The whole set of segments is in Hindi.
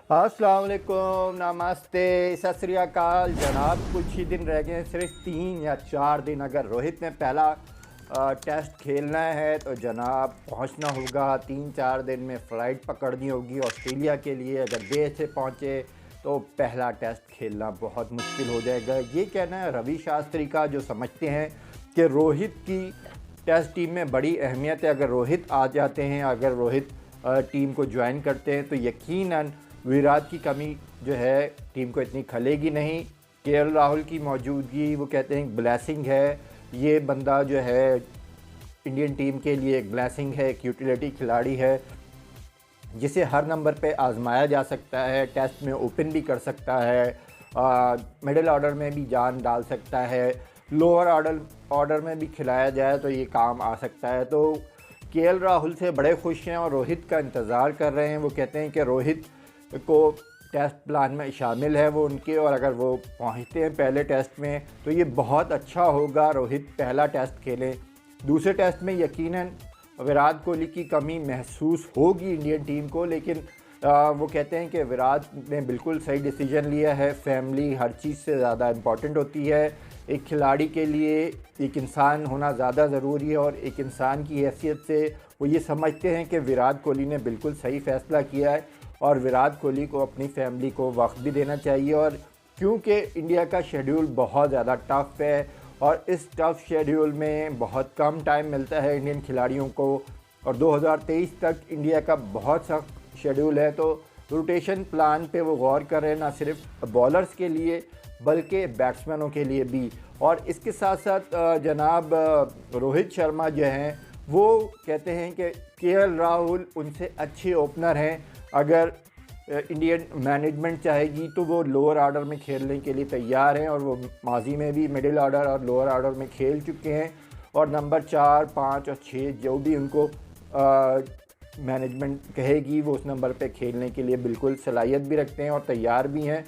अस्सलाम वालेकुम, नमस्ते, सत श्री अकाल जनाब। कुछ ही दिन रह गए हैं, सिर्फ 3 या 4 दिन। अगर रोहित ने पहला टेस्ट खेलना है तो जनाब पहुंचना होगा 3-4 दिन में फ़्लाइट पकड़नी होगी ऑस्ट्रेलिया के लिए। अगर देर से पहुंचे तो पहला टेस्ट खेलना बहुत मुश्किल हो जाएगा। ये कहना है रवि शास्त्री का, जो समझते हैं कि रोहित की टेस्ट टीम में बड़ी अहमियत है। अगर रोहित आ जाते हैं, अगर रोहित टीम को ज्वाइन करते हैं तो यकीनन विराट की कमी जो है टीम को इतनी खलेगी नहीं। केएल राहुल की मौजूदगी वो कहते हैं ब्लेसिंग है। ये बंदा जो है इंडियन टीम के लिए एक ब्लेसिंग है, एक यूटिलिटी खिलाड़ी है जिसे हर नंबर पे आजमाया जा सकता है। टेस्ट में ओपन भी कर सकता है, मिडिल ऑर्डर में भी जान डाल सकता है, लोअर ऑर्डर में भी खिलाया जाए तो ये काम आ सकता है। तो केएल राहुल से बड़े खुश हैं और रोहित का इंतज़ार कर रहे हैं। वो कहते हैं कि रोहित को टेस्ट प्लान में शामिल है वो उनके, और अगर वो पहुंचते हैं पहले टेस्ट में तो ये बहुत अच्छा होगा। रोहित पहला टेस्ट खेलें, दूसरे टेस्ट में यकीनन विराट कोहली की कमी महसूस होगी इंडियन टीम को, लेकिन वो कहते हैं कि विराट ने बिल्कुल सही डिसीजन लिया है। फैमिली हर चीज़ से ज़्यादा इम्पॉर्टेंट होती है। एक खिलाड़ी के लिए एक इंसान होना ज़्यादा ज़रूरी है, और एक इंसान की हैसियत से वो ये समझते हैं कि विराट कोहली ने बिल्कुल सही फ़ैसला किया है और विराट कोहली को अपनी फैमिली को वक्त भी देना चाहिए। और क्योंकि इंडिया का शेड्यूल बहुत ज़्यादा टफ़ है और इस टफ़ शेड्यूल में बहुत कम टाइम मिलता है इंडियन खिलाड़ियों को, और 2023 तक इंडिया का बहुत सख्त शेड्यूल है, तो रोटेशन प्लान पे वो गौर कर रहे हैं, ना सिर्फ बॉलर्स के लिए बल्कि बैट्समैनों के लिए भी। और इसके साथ साथ जनाब रोहित शर्मा जो हैं वो कहते हैं कि केएल राहुल उनसे अच्छे ओपनर हैं। अगर इंडियन मैनेजमेंट चाहेगी तो वो लोअर ऑर्डर में खेलने के लिए तैयार हैं, और वो माजी में भी मिडिल ऑर्डर और लोअर ऑर्डर में खेल चुके हैं, और नंबर 4, 5 और 6 जो भी उनको मैनेजमेंट कहेगी वो उस नंबर पे खेलने के लिए बिल्कुल सलाहियत भी रखते हैं और तैयार भी हैं।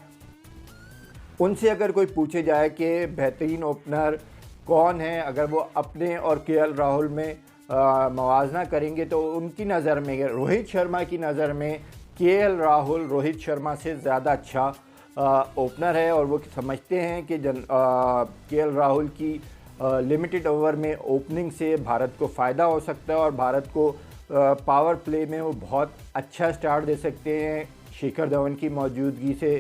उनसे अगर कोई पूछे जाए कि बेहतरीन ओपनर कौन है, अगर वो अपने और केएल राहुल में मवाजना करेंगे तो उनकी नज़र में, रोहित शर्मा की नज़र में केएल राहुल रोहित शर्मा से ज़्यादा अच्छा ओपनर है। और वो समझते हैं कि केएल राहुल की लिमिटेड ओवर में ओपनिंग से भारत को फ़ायदा हो सकता है और भारत को पावर प्ले में वो बहुत अच्छा स्टार्ट दे सकते हैं। शिखर धवन की मौजूदगी से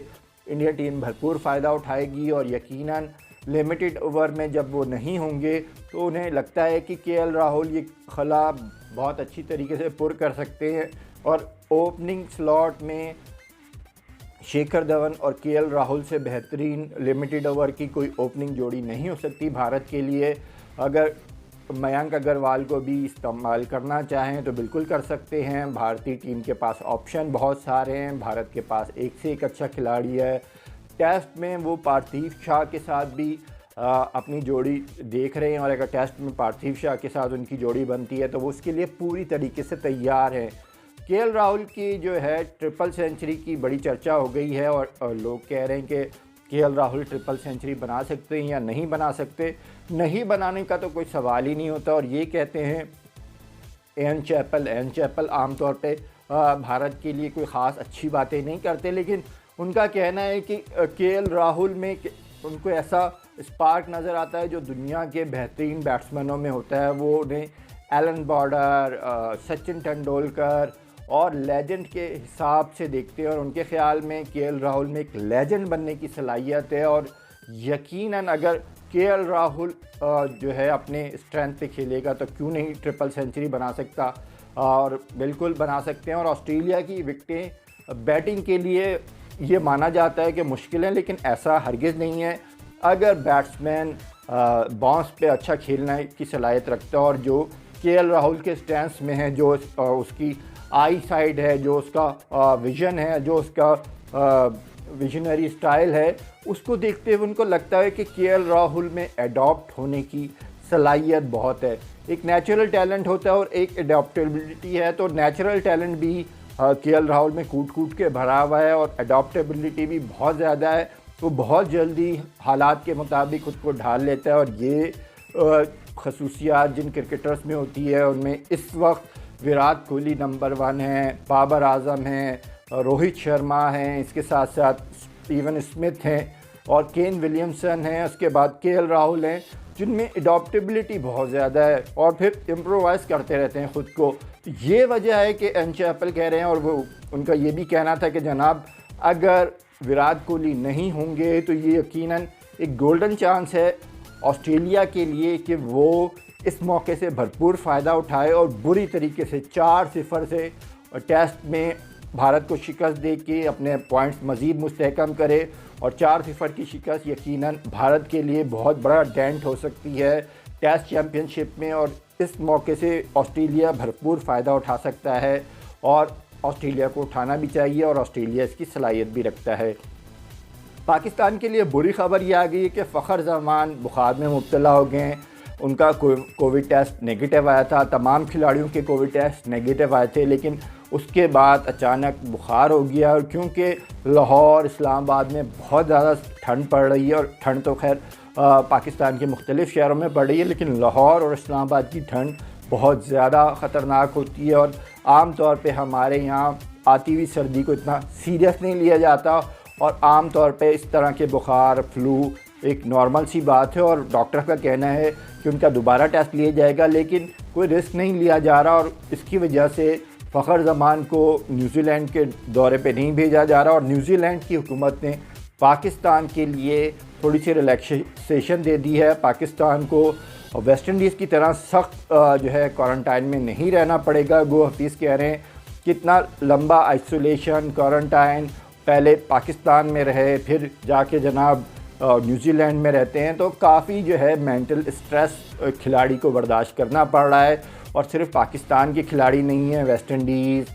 इंडिया टीम भरपूर फ़ायदा उठाएगी, और यकीनन लिमिटेड ओवर में जब वो नहीं होंगे तो उन्हें लगता है कि केएल राहुल ये खला बहुत अच्छी तरीके से पुर कर सकते हैं। और ओपनिंग स्लॉट में शिखर धवन और केएल राहुल से बेहतरीन लिमिटेड ओवर की कोई ओपनिंग जोड़ी नहीं हो सकती भारत के लिए। अगर मयंक अग्रवाल को भी इस्तेमाल करना चाहें तो बिल्कुल कर सकते हैं। भारतीय टीम के पास ऑप्शन बहुत सारे हैं, भारत के पास एक से एक अच्छा खिलाड़ी है। टेस्ट में वो पार्थिव शाह के साथ भी अपनी जोड़ी देख रहे हैं, और अगर टेस्ट में पार्थिव शाह के साथ उनकी जोड़ी बनती है तो वो उसके लिए पूरी तरीके से तैयार हैं। केएल राहुल की जो है ट्रिपल सेंचुरी की बड़ी चर्चा हो गई है, और लोग कह रहे हैं कि केएल राहुल ट्रिपल सेंचुरी बना सकते हैं या नहीं बना सकते। नहीं बनाने का तो कोई सवाल ही नहीं होता। और ये कहते हैं एन चैपल आमतौर पे भारत के लिए कोई ख़ास अच्छी बातें नहीं करते, लेकिन उनका कहना है कि केएल राहुल में उनको ऐसा स्पार्क नज़र आता है जो दुनिया के बेहतरीन बैट्समैनों में होता है। वो उन्हें एलन बॉर्डर, सचिन तेंदुलकर और लेजेंड के हिसाब से देखते हैं, और उनके ख़्याल में केएल राहुल में एक लेजेंड बनने की सलाहियत है। और यकीनन अगर केएल राहुल जो है अपने स्ट्रेंथ पे खेलेगा तो क्यों नहीं ट्रिपल सेंचुरी बना सकता, और बिल्कुल बना सकते हैं। और ऑस्ट्रेलिया की विकेटें बैटिंग के लिए ये माना जाता है कि मुश्किल है, लेकिन ऐसा हरगिज़ नहीं है। अगर बैट्समैन बाउंस पे अच्छा खेलने की सलाहियत रखता है, और जो केएल राहुल के स्टैंस में है, जो उसकी आई साइड है, जो उसका विज़न है, जो उसका विजनरी स्टाइल है, उसको देखते हुए उनको लगता है कि केएल राहुल में एडॉप्ट होने की सलाहियत बहुत है। एक नेचुरल टैलेंट होता है और एक एडॉप्टेबिलिटी है। तो नेचुरल टैलेंट भी केएल राहुल में कूट कूट के भरा हुआ है, और एडॉप्टेबिलिटी भी बहुत ज़्यादा है। तो बहुत जल्दी हालात के मुताबिक खुद को ढाल लेता है, और ये खसूसियात जिन क्रिकेटर्स में होती है उनमें इस वक्त विराट कोहली नंबर 1 है, बाबर आजम हैं, रोहित शर्मा हैं, इसके साथ साथ स्टीवन स्मिथ हैं और केन विलियमसन हैं, उसके बाद केएल राहुल हैं, जिनमें एडॉप्टेबिलिटी बहुत ज़्यादा है और फिर इम्प्रोवाइज़ करते रहते हैं ख़ुद को। तो ये वजह है कि एन चैपल कह रहे हैं, और वो उनका ये भी कहना था कि जनाब अगर विराट कोहली नहीं होंगे तो ये यकीनन एक गोल्डन चांस है ऑस्ट्रेलिया के लिए कि वो इस मौके से भरपूर फ़ायदा उठाए और बुरी तरीके से 4-0 से टेस्ट में भारत को शिकस्त दे के अपने पॉइंट्स मज़ीद मुस्तहकम करे। और 4-0 की शिकस्त यकीनन भारत के लिए बहुत बड़ा डेंट हो सकती है टेस्ट चैम्पियनशिप में, और इस मौके से ऑस्ट्रेलिया भरपूर फ़ायदा उठा सकता है और ऑस्ट्रेलिया को उठाना भी चाहिए और ऑस्ट्रेलिया इसकी सलाहियत भी रखता है। पाकिस्तान के लिए बुरी खबर ये आ गई है कि फ़खर जमान बुखार में मुब्तला हो गए हैं। उनका कोविड टेस्ट नेगेटिव आया था, तमाम खिलाड़ियों के कोविड टेस्ट नेगेटिव आए थे, लेकिन उसके बाद अचानक बुखार हो गया। और क्योंकि लाहौर इस्लामाबाद में बहुत ज़्यादा ठंड पड़ रही है, और ठंड तो खैर पाकिस्तान के मुख्तलिफ़ शहरों में पड़ रही है, लेकिन लाहौर और इस्लामाबाद की ठंड बहुत ज़्यादा ख़तरनाक होती है और आम तौर पे हमारे यहाँ आती हुई सर्दी को इतना सीरियस नहीं लिया जाता, और आम तौर पे इस तरह के बुखार फ्लू एक नॉर्मल सी बात है। और डॉक्टर का कहना है कि उनका दोबारा टेस्ट लिया जाएगा, लेकिन कोई रिस्क नहीं लिया जा रहा, और इसकी वजह से फ़खर जमान को न्यूजीलैंड के दौरे पे नहीं भेजा जा रहा। और न्यूजीलैंड की हुकूमत ने पाकिस्तान के लिए थोड़ी सी रिलैक्सेशन दे दी है। पाकिस्तान को वेस्ट इंडीज़ की तरह सख्त जो है क्वारंटाइन में नहीं रहना पड़ेगा। गो हफीज़ कह रहे हैं कितना लंबा आइसोलेशन क्वारंटाइन, पहले पाकिस्तान में रहे फिर जाके जनाब न्यूजीलैंड में रहते हैं, तो काफ़ी जो है मेंटल स्ट्रेस खिलाड़ी को बर्दाश्त करना पड़ रहा है। और सिर्फ पाकिस्तान के खिलाड़ी नहीं हैं, वेस्ट इंडीज़,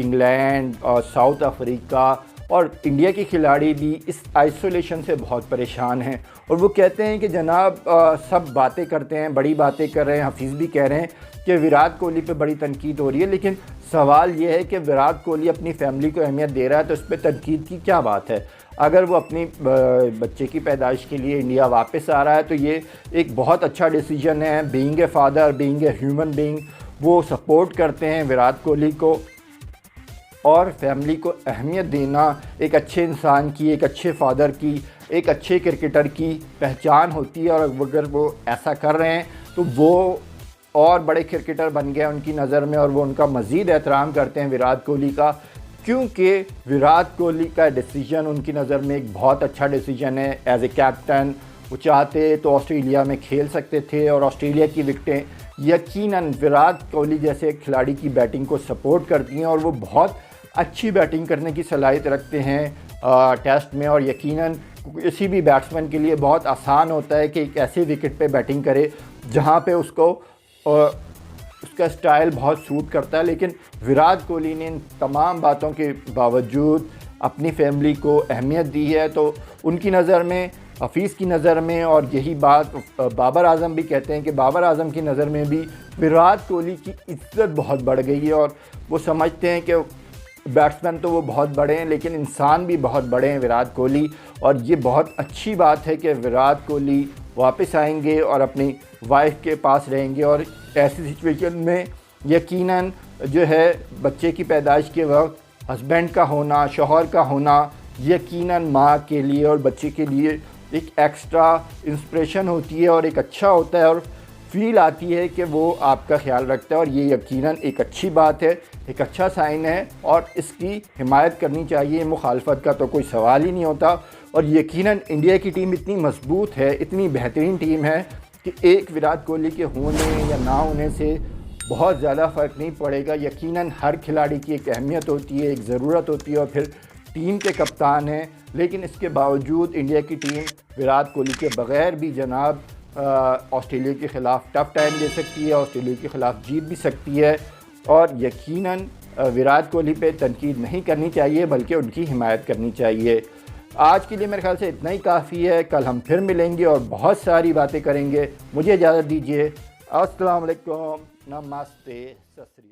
इंग्लैंड और साउथ अफ्रीका और इंडिया के खिलाड़ी भी इस आइसोलेशन से बहुत परेशान हैं। और वो कहते हैं कि जनाब सब बातें करते हैं, बड़ी बातें कर रहे हैं, हफीज़ भी कह रहे हैं कि विराट कोहली पे बड़ी तनकीद हो रही है, लेकिन सवाल ये है कि विराट कोहली अपनी फैमिली को अहमियत दे रहा है तो उस पर तनकीद की क्या बात है। अगर वो अपनी बच्चे की पैदाइश के लिए इंडिया वापस आ रहा है तो ये एक बहुत अच्छा डिसीजन है। Being a father, being a human being, वो सपोर्ट करते हैं विराट कोहली को, और फैमिली को अहमियत देना एक अच्छे इंसान की, एक अच्छे फादर की, एक अच्छे क्रिकेटर की पहचान होती है। और अगर वो ऐसा कर रहे हैं तो वो और बड़े क्रिकेटर बन गए उनकी नज़र में, और वो उनका मज़ीद एहतराम करते हैं विराट कोहली का, क्योंकि विराट कोहली का डिसीजन उनकी नज़र में एक बहुत अच्छा डिसीजन है। एज ए कैप्टन वो चाहते तो ऑस्ट्रेलिया में खेल सकते थे, और ऑस्ट्रेलिया की विकटें यकीनन विराट कोहली जैसे खिलाड़ी की बैटिंग को सपोर्ट करती हैं, और वो बहुत अच्छी बैटिंग करने की सलाहियत रखते हैं टेस्ट में। और यकीनन किसी भी बैट्समैन के लिए बहुत आसान होता है कि एक ऐसे विकेट पे बैटिंग करे जहाँ पे उसको उसका स्टाइल बहुत सूट करता है। लेकिन विराट कोहली ने इन तमाम बातों के बावजूद अपनी फैमिली को अहमियत दी है, तो उनकी नज़र में, हफीज़ की नज़र में, और यही बात बाबर आज़म भी कहते हैं कि बाबर आज़म की नज़र में भी विराट कोहली की इज्जत बहुत बढ़ गई है। और वो समझते हैं कि बैट्समैन तो वो बहुत बड़े हैं, लेकिन इंसान भी बहुत बड़े हैं विराट कोहली। और ये बहुत अच्छी बात है कि विराट कोहली वापस आएंगे और अपनी वाइफ के पास रहेंगे, और ऐसी सिचुएशन में यकीनन जो है बच्चे की पैदाइश के वक्त हस्बैंड का होना, शौहर का होना यकीनन माँ के लिए और बच्चे के लिए एक एक्स्ट्रा इंस्पिरेशन होती है, और एक अच्छा होता है, और फील आती है कि वो आपका ख्याल रखता है। और ये यकीनन एक अच्छी बात है, एक अच्छा साइन है, और इसकी हिमायत करनी चाहिए। मुखालफत का तो कोई सवाल ही नहीं होता। और यकीनन इंडिया की टीम इतनी मजबूत है, इतनी बेहतरीन टीम है कि एक विराट कोहली के होने या ना होने से बहुत ज़्यादा फ़र्क नहीं पड़ेगा। यकीनन हर खिलाड़ी की एक अहमियत होती है, एक ज़रूरत होती है, और फिर टीम के कप्तान हैं। लेकिन इसके बावजूद इंडिया की टीम विराट कोहली के बग़ैर भी जनाब ऑस्ट्रेलिया के ख़िलाफ़ टफ़ टाइम दे सकती है, ऑस्ट्रेलिया के ख़िलाफ़ जीत भी सकती है। और यकीनन विराट कोहली पे तनकीद नहीं करनी चाहिए, बल्कि उनकी हिमायत करनी चाहिए। आज के लिए मेरे ख्याल से इतना ही काफ़ी है। कल हम फिर मिलेंगे और बहुत सारी बातें करेंगे। मुझे इजाज़त दीजिए। अस्सलाम वालेकुम, नमस्ते, सत श्री अकाल।